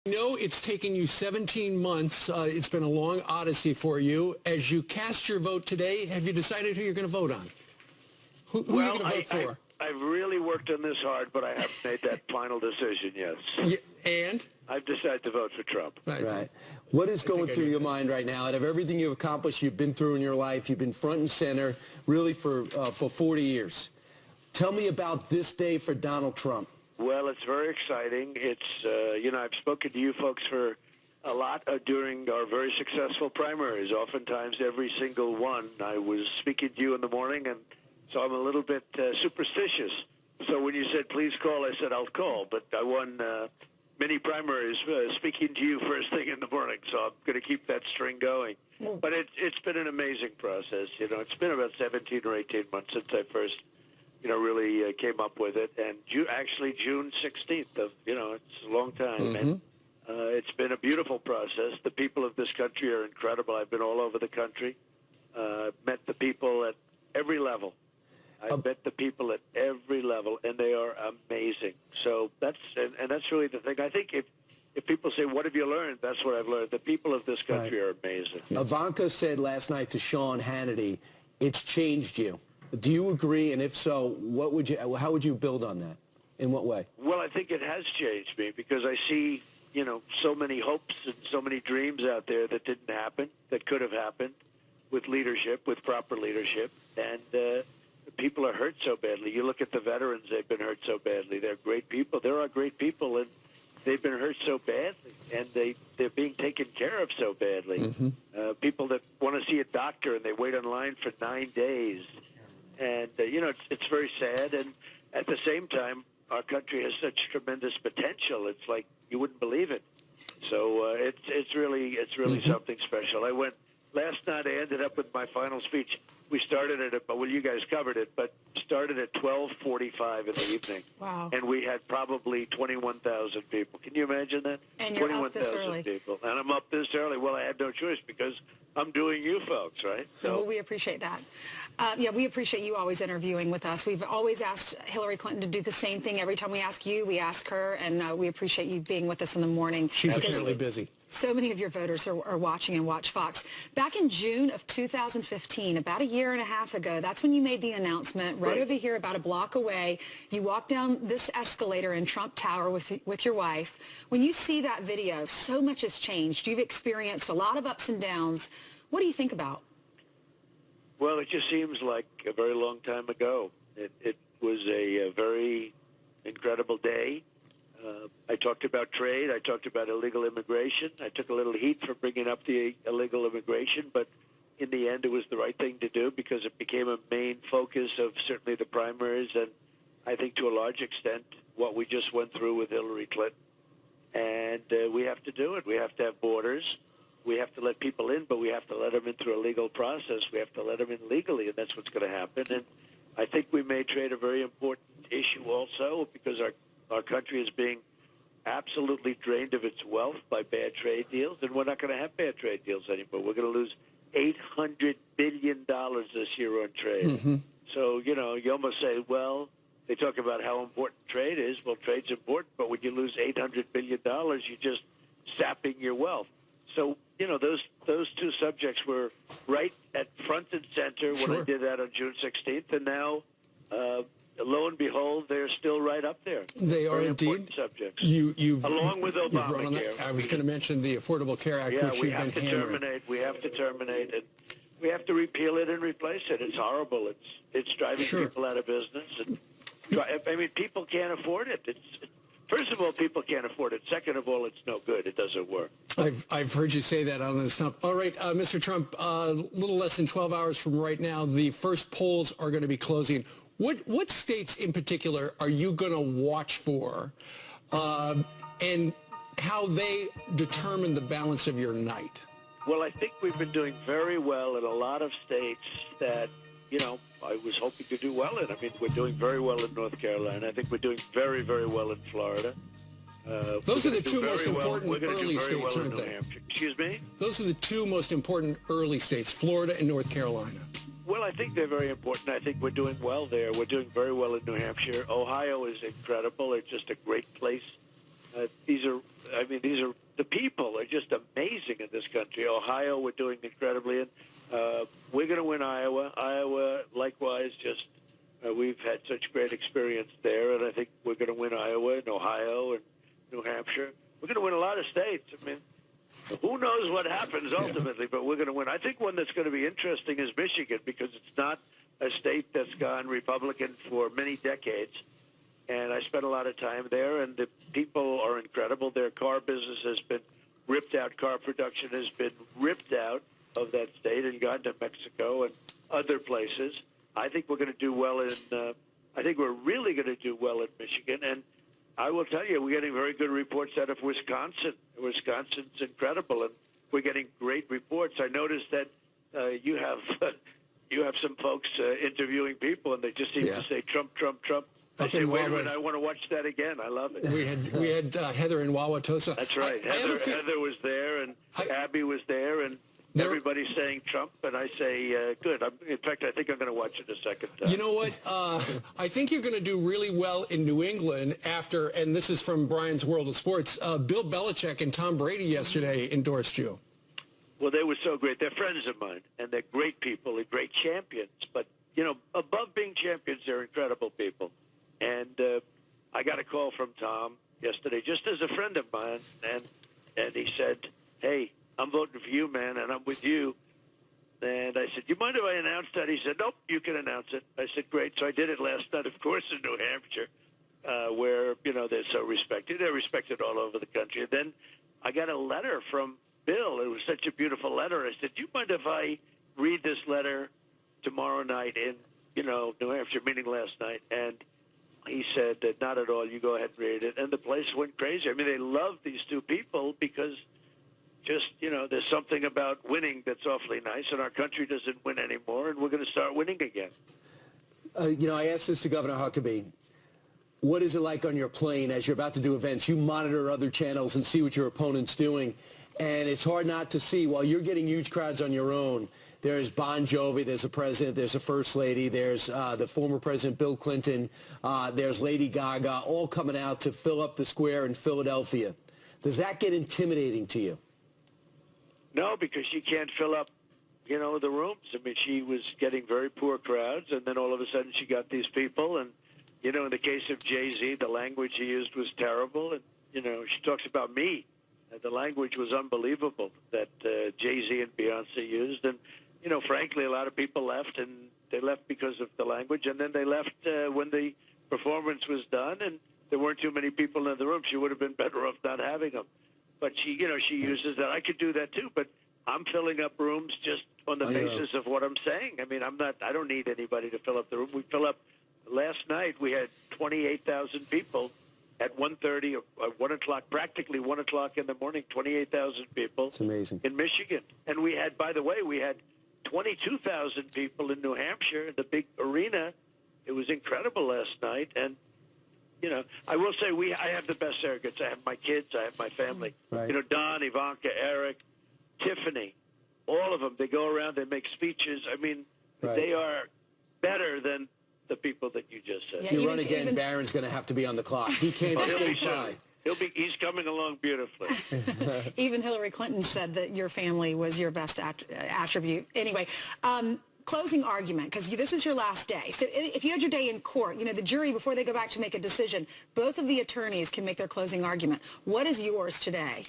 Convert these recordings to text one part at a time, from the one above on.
I know it's taken you 17 months. It's been a long odyssey for you. As you cast your vote today, have you decided who you're going to vote on? Who are you going to vote for? I've really worked on this hard, but I haven't made that final decision yet. And? I've decided to vote for Trump. Right. What is going through your mind right now? Out of everything you've accomplished, you've been through in your life, you've been front and center, really for 40 years. Tell me about this day for Donald Trump. Well, it's very exciting. It's, I've spoken to you folks for a lot during our very successful primaries, oftentimes every single one. I was speaking to you in the morning, and so I'm a little bit superstitious. So when you said, please call, I said, I'll call. But I won many primaries speaking to you first thing in the morning, so I'm going to keep that string going. But it's been an amazing process. It's been about 17 or 18 months since I first really came up with it. And actually June 16th it's a long time. Mm-hmm. And it's been a beautiful process. The people of this country are incredible. I've been all over the country, met the people at every level. I've met the people at every level, and they are amazing. So that's really the thing. I think if people say, what have you learned? That's what I've learned. The people of this country are amazing. Ivanka said last night to Sean Hannity, it's changed you. Do you agree? And if so, how would you build on that? In what way? Well, I think it has changed me because I see, so many hopes and so many dreams out there that didn't happen, that could have happened with leadership, with proper leadership. And people are hurt so badly. You look at the veterans, they've been hurt so badly. They're great people. There are great people, and they've been hurt so badly, and they're being taken care of so badly. Mm-hmm. People that want to see a doctor, and they wait in line for 9 days. And, it's very sad. And at the same time, our country has such tremendous potential. It's like you wouldn't believe it. So it's really Mm-hmm. something special. I went last night. I ended up with my final speech. We started you guys covered it, but started at 12:45 in the evening. Wow. And we had probably 21,000 people. Can you imagine that? And you're up this 21,000 early. people. And I'm up this early. Well, I had no choice because I'm doing you folks, right? So Well, we appreciate that. We appreciate you always interviewing with us. We've always asked Hillary Clinton to do the same thing. Every time we ask you, we ask her, and we appreciate you being with us in the morning. She's apparently busy. So many of your voters are watching and watch Fox. Back in June of 2015, about a year and a half ago, that's when you made the announcement right over here about a block away. You walked down this escalator in Trump Tower with your wife. When you see that video, so much has changed. You've experienced a lot of ups and downs. What do you think about? Well, it just seems like a very long time ago. It was a very incredible day. I talked about trade. I talked about illegal immigration. I took a little heat for bringing up the illegal immigration, but in the end it was the right thing to do because it became a main focus of certainly the primaries and I think to a large extent what we just went through with Hillary Clinton. And we have to do it. We have to have borders. We have to let people in, but we have to let them in through a legal process. We have to let them in legally, and that's what's going to happen. And I think we made trade a very important issue also because our country is being absolutely drained of its wealth by bad trade deals, and we're not going to have bad trade deals anymore. We're going to lose $800 billion this year on trade. Mm-hmm. So, you almost say, well, they talk about how important trade is. Well, trade's important, but when you lose $800 billion, you're just sapping your wealth. So, those two subjects were right at front and center when I did that on June 16th, and now, lo and behold, they're still right up there. They are very indeed. Important subjects. Along with Obamacare. I was going to mention the Affordable Care Act, which we you've have been to hammering. terminate. We have to terminate it. We have to repeal it and replace it. It's horrible. It's driving people out of business. And, people can't afford it. First of all, people can't afford it. Second of all, it's no good. It doesn't work. I've heard you say that on the stump. All right, Mr. Trump, a little less than 12 hours from right now, the first polls are going to be closing. What states in particular are you going to watch for and how they determine the balance of your night? Well, I think we've been doing very well in a lot of states that, I was hoping to do well in. We're doing very well in North Carolina. I think we're doing very, very well in Florida. Those are the two most important early states, aren't they? Excuse me? Those are the two most important early states, Florida and North Carolina. Well, I think they're very important. I think we're doing well there. We're doing very well in New Hampshire. Ohio is incredible. It's just a great place These are the people are just amazing in this country. Ohio, we're doing incredibly, and we're going to win Iowa. Iowa, likewise, just we've had such great experience there, and I think we're going to win Iowa and Ohio and New Hampshire. We're going to win a lot of states. I mean, who knows what happens ultimately, but we're going to win. I think one that's going to be interesting is Michigan, because it's not a state that's gone Republican for many decades. And I spent a lot of time there, and the people are incredible. Their car business has been ripped out. Car production has been ripped out of that state and gone to Mexico and other places. I think we're going to do well I think we're really going to do well in Michigan. And I will tell you, we're getting very good reports out of Wisconsin. Wisconsin's incredible, and we're getting great reports. I noticed that you have some folks interviewing people, and they just seem to say Trump, Trump, Trump. I say, wait a minute, I want to watch that again. I love it. We had Heather in Wauwatosa. That's right. Heather was there, and Abby was there, and everybody's saying Trump, and I say, good. In fact, I think I'm going to watch it a second time. You know what? I think you're going to do really well in New England after, and this is from Brian's World of Sports, Bill Belichick and Tom Brady yesterday endorsed you. Well, they were so great. They're friends of mine, and they're great people. They're great champions. But, above being champions, they're incredible people. And I got a call from Tom yesterday, just as a friend of mine, and he said, hey, I'm voting for you, man, and I'm with you. And I said, you mind if I announce that? He said, nope, you can announce it. I said, great. So I did it last night, of course, in New Hampshire, where, they're so respected. They're respected all over the country. And then I got a letter from Bill. It was such a beautiful letter. I said, do you mind if I read this letter tomorrow night in, New Hampshire, meeting last night? And he said, not at all, you go ahead and read it. And the place went crazy. I mean, they love these two people because just, there's something about winning that's awfully nice, and our country doesn't win anymore, and we're going to start winning again. I asked this to Governor Huckabee. What is it like on your plane as you're about to do events? You monitor other channels and see what your opponent's doing, and it's hard not to see, while you're getting huge crowds on your own, there's Bon Jovi, there's a president, there's a first lady, there's the former president Bill Clinton, there's Lady Gaga, all coming out to fill up the square in Philadelphia. Does that get intimidating to you? No, because she can't fill up, the rooms. I mean, she was getting very poor crowds, and then all of a sudden she got these people. And, in the case of Jay-Z, the language he used was terrible. And, she talks about me. The language was unbelievable that Jay-Z and Beyonce used. And, frankly, a lot of people left, and they left because of the language. And then they left when the performance was done, and there weren't too many people in the room. She would have been better off not having them. But she uses that. I could do that too, but I'm filling up rooms just on the basis of what I'm saying. I mean, I don't need anybody to fill up the room. We fill up, last night we had 28,000 people at 1:30 or 1 o'clock, practically 1 o'clock in the morning, 28,000 people. It's amazing. In Michigan. And we had, by the way, 22,000 people in New Hampshire, the big arena. It was incredible last night. And, I will say I have the best surrogates. I have my kids. I have my family. Right. Don, Ivanka, Eric, Tiffany, all of them. They go around. They make speeches. I mean, They are better than the people that you just said. If you run again, Barron's going to have to be on the clock. He can't skate by. He's coming along beautifully. Even Hillary Clinton said that your family was your best attribute. Anyway, closing argument, because this is your last day. So if you had your day in court, the jury, before they go back to make a decision, both of the attorneys can make their closing argument. What is yours today?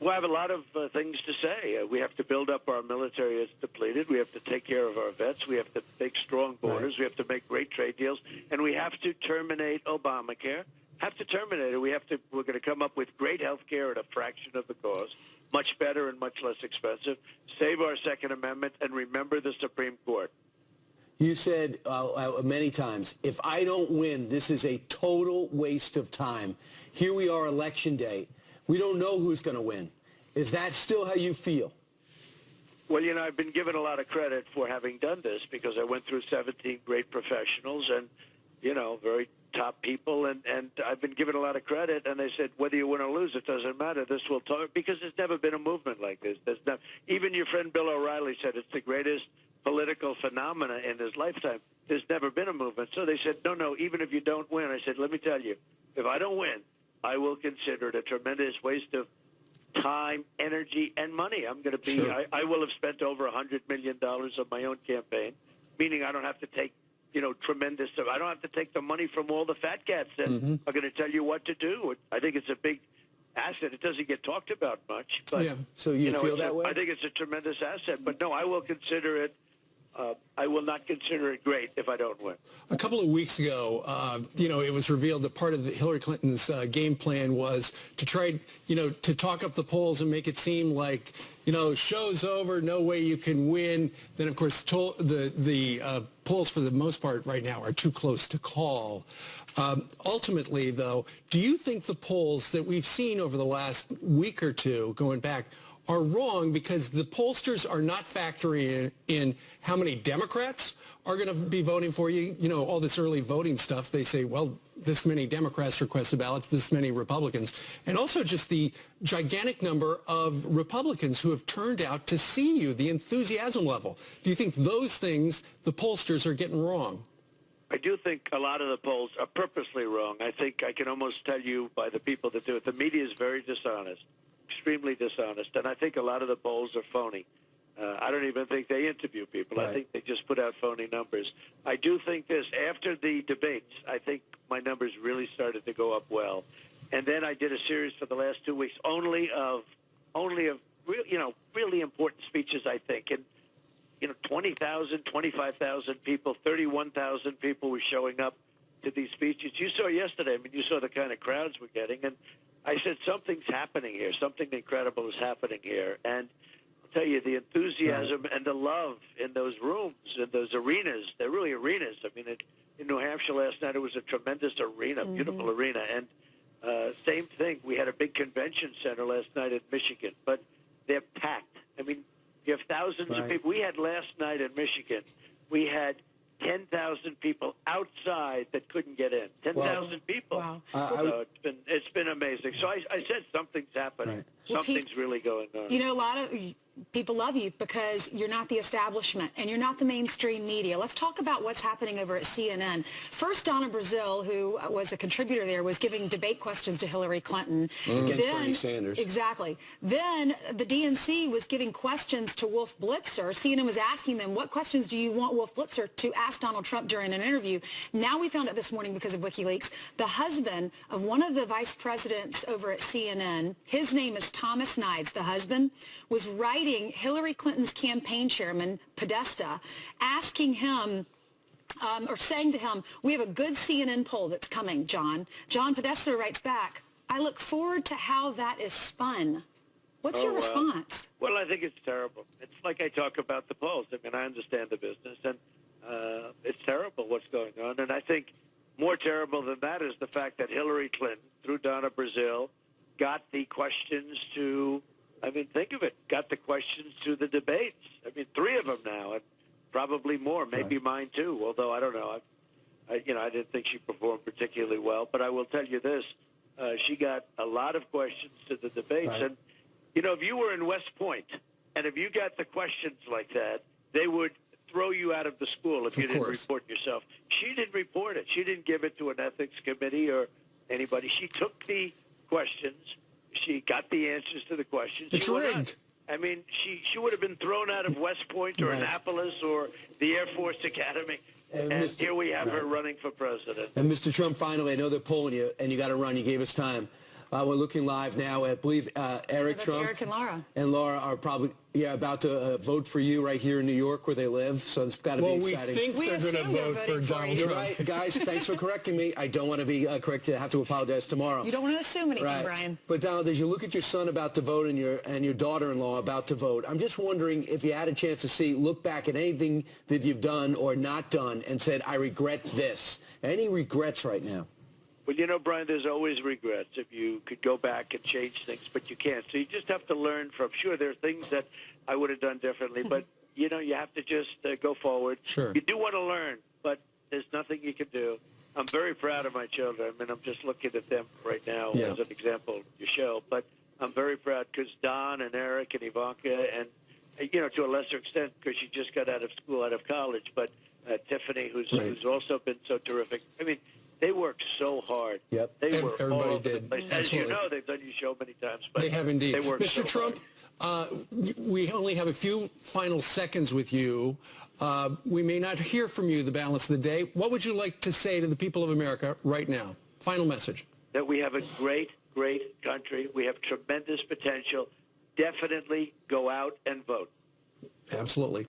Well, I have a lot of things to say. We have to build up our military as depleted. We have to take care of our vets. We have to make strong borders. Right. We have to make great trade deals. And we have to terminate Obamacare. Have to terminate it. We're going to come up with great health care at a fraction of the cost, much better and much less expensive, save our Second Amendment, and remember the Supreme Court. You said many times, if I don't win, this is a total waste of time. Here we are, Election Day. We don't know who's going to win. Is that still how you feel? Well, I've been given a lot of credit for having done this because I went through 17 great professionals and, very top people, and I've been given a lot of credit, and they said, whether you win or lose, it doesn't matter. This will talk, because there's never been a movement like this. Even your friend Bill O'Reilly said it's the greatest political phenomena in his lifetime. There's never been a movement. So they said, no, even if you don't win. I said, let me tell you, if I don't win, I will consider it a tremendous waste of time, energy, and money. I'm going to be, Sure. I will have spent over $100 million on my own campaign, meaning I don't have to take, tremendous, I don't have to take the money from all the fat cats that are going to tell you what to do. I think it's a big asset. It doesn't get talked about much, but Yeah. So you feel it's that way? I think it's a tremendous asset, but no, I will consider it. I will not consider it great if I don't win. A couple of weeks ago, it was revealed that part of Hillary Clinton's game plan was to try, to talk up the polls and make it seem like, show's over, no way you can win. Then, of course, the polls for the most part right now are too close to call. Ultimately, though, do you think the polls that we've seen over the last week or two going back are wrong because the pollsters are not factoring in how many Democrats are going to be voting for you? All this early voting stuff, they say, well, this many Democrats requested ballots, this many Republicans. And also just the gigantic number of Republicans who have turned out to see you, the enthusiasm level. Do you think those things the pollsters are getting wrong? I do think a lot of the polls are purposely wrong. I think I can almost tell you by the people that do it. The media is very dishonest. Extremely dishonest, and I think a lot of the polls are phony. I don't even think they interview people. Right. I think they just put out phony numbers. I do think this, after the debates, I think my numbers really started to go up well. And then I did a series for the last 2 weeks only of really important speeches, I think. And 20,000, 25,000 people, 31,000 people were showing up to these speeches. You saw yesterday, you saw the kind of crowds we're getting, and I said, something's happening here. Something incredible is happening here. And I'll tell you, the enthusiasm and the love in those rooms, in those arenas, they're really arenas. In New Hampshire last night, it was a tremendous arena, beautiful arena. And same thing. We had a big convention center last night in Michigan, but they're packed. You have thousands of people. We had last night in Michigan, we had 10,000 people outside that couldn't get in. 10,000 people. Wow. So it's been amazing. So I said something's happening. Right. Well, Something's really going on. A lot of people love you because you're not the establishment and you're not the mainstream media. Let's talk about what's happening over at CNN. First, Donna Brazile, who was a contributor there, was giving debate questions to Hillary Clinton. Against Bernie Sanders. Exactly. Then the DNC was giving questions to Wolf Blitzer. CNN was asking them, what questions do you want Wolf Blitzer to ask Donald Trump during an interview? Now we found out this morning because of WikiLeaks, the husband of one of the vice presidents over at CNN, his name is Thomas Knides, the husband, was writing Hillary Clinton's campaign chairman, Podesta, asking him, or saying to him, we have a good CNN poll that's coming, John. John Podesta writes back, I look forward to how that is spun. What's your response? Well, I think it's terrible. It's like I talk about the polls. I understand the business, and it's terrible what's going on. And I think more terrible than that is the fact that Hillary Clinton, through Donna Brazile, got the questions to, think of it, got the questions to the debates. 3 of them now, and probably more, maybe mine too, although I don't know. I didn't think she performed particularly well, but I will tell you this, she got a lot of questions to the debates. Right. And, if you were in West Point, and if you got the questions like that, they would throw you out of the school if you didn't report yourself. She didn't report it. She didn't give it to an ethics committee or anybody. She took the questions. She got the answers to the questions. It's rigged. She would have been thrown out of West Point or Annapolis or the Air Force Academy. And here we have her running for president. And Mr. Trump, finally, I know they're polling you, and you got to run. You gave us time. We're looking live now. I believe Eric Trump Eric and Laura. And Laura are probably about to vote for you right here in New York where they live. So it's got to be exciting. We think they're going to assume they're vote for voting for Donald you. You're Trump. right, guys. Thanks for correcting me. I don't want to be corrected. I have to apologize tomorrow. You don't want to assume anything, Right. Brian. But Donald, as you look at your son about to vote and your daughter-in-law about to vote, I'm just wondering if you had a chance to look back at anything that you've done or not done and said, I regret this. Any regrets right now? Well, Brian, there's always regrets if you could go back and change things, but you can't. So you just have to learn from. Sure, there are things that I would have done differently, but, you have to just go forward. Sure. You do want to learn, but there's nothing you can do. I'm very proud of my children. I'm just looking at them right now as an example of your show, but I'm very proud because Don and Eric and Ivanka and, to a lesser extent because she just got out of school, out of college, but Tiffany, who's also been so terrific. They work worked so hard. Yep. They were Everybody all over the did. place. As Absolutely. you know, they've done your show many times. But They have indeed. They worked Mr. so Trump, we only have a few final seconds with you. We may not hear from you the balance of the day. What would you like to say to the people of America right now? Final message. that we have a great, great country. We have tremendous potential. Definitely go out and vote. Absolutely.